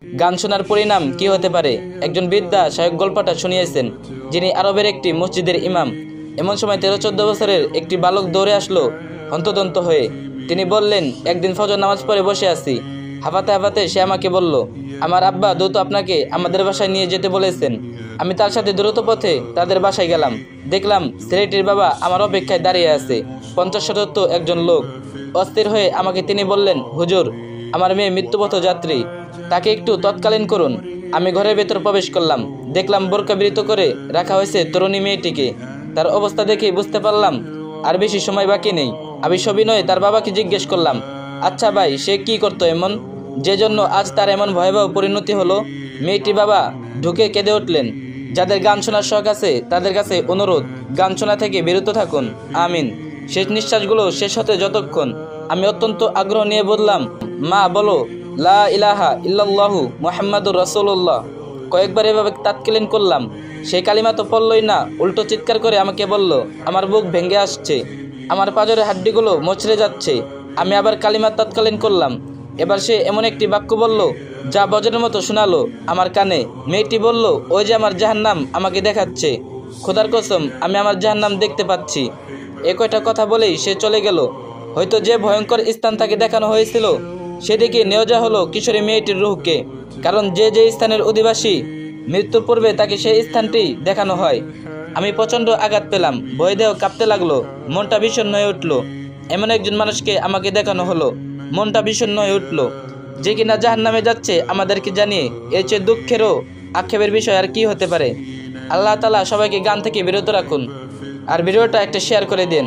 গান শোনার পরিণাম কি হতে পারে? একজন বৃদ্ধা শায়ক গল্পটা শুনিয়েছেন, যিনি আরবের একটি মসজিদের ইমাম। এমন সময় 13-14 বছরের একটি বালক দৌড়ে আসলো হন্তদন্ত হয়ে। তিনি বললেন, একদিন ফজর নামাজ পড়ে বসে আছি, হাঁপাতে হাঁপাতে সে আমাকে বলল, আমার আব্বা দ্রুত আপনাকে আমাদের বাসায় নিয়ে যেতে বলেছেন। আমি তার সাথে দ্রুত পথে তাদের বাসায় গেলাম। দেখলাম ছেলেটির বাবা আমার অপেক্ষায় দাঁড়িয়ে আছে। 50-60 একজন লোক। অস্থির হয়ে আমাকে তিনি বললেন, হুজুর, আমার মেয়ে মৃত্যুপথ যাত্রী, তাকে একটু তৎকালীন করুন। আমি ঘরের ভেতর প্রবেশ করলাম। দেখলাম বোরকাবৃত করে রাখা হয়েছে তরুণী মেয়েটিকে। তার অবস্থা দেখে বুঝতে পারলাম আর বেশি সময় বাকি নেই। আমি সবিনয়ে তার বাবাকে জিজ্ঞেস করলাম, আচ্ছা ভাই, সে কি করতো এমন, যে জন্য আজ তার এমন ভয়াবহ পরিণতি হলো? মেয়েটি বাবা ঢুকে কেঁদে উঠলেন। যাদের গান শোনার শখ আছে তাদের কাছে অনুরোধ, গান শোনা থেকে বিরত থাকুন। আমিন। শেষ নিঃশ্বাসগুলো শেষ হতে যতক্ষণ আমি অত্যন্ত আগ্রহ নিয়ে বললাম, মা বলো, লা ইলাহা ইল্লাল্লাহু মুহাম্মাদুর রাসূলুল্লাহ। কয়েকবার এভাবে তাৎকালীন করলাম। সেই কালিমা তো পড়লই না, উল্টো চিৎকার করে আমাকে বলল, আমার বুক ভেঙে আসছে, আমার পাঁজরের হাড্ডিগুলো মোচড়ে যাচ্ছে। আমি আবার কালিমা তাৎকালীন করলাম। এবার সে এমন একটি বাক্য বলল যা বজ্রের মতো শোনালো আমার কানে। মেয়েটি বলল, ওই যে আমার জাহান্নাম আমাকে দেখাচ্ছে। খোদার কসম, আমি আমার জাহান্নাম দেখতে পাচ্ছি। এ কয়টা কথা বলেই সে চলে গেল। হয়তো যে ভয়ঙ্কর স্থান তাকে দেখানো হয়েছিল সেদিকে নিয়ে যাওয়া হলো কিশোরী মেয়েটির রূহকে। কারণ যে যে স্থানের অধিবাসী, মৃত্যুর পূর্বে তাকে সেই স্থানটি দেখানো হয়। আমি প্রচণ্ড আঘাত পেলাম, ভয় দেহ কাঁপতে লাগলো, মনটা বিষণ্ণ হয়ে উঠল। এমন একজন মানুষকে আমাকে দেখানো হলো, মনটা বিষণ্ণ হয়ে উঠল, যে কিনা জাহান্নামে যাচ্ছে আমাদেরকে জানিয়ে। এর চেয়ে দুঃখেরও আক্ষেপের বিষয় আর কি হতে পারে? আল্লাহ তাআলা সবাইকে গান থেকে বিরত রাখুন। আর ভিডিওটা একটা শেয়ার করে দিন।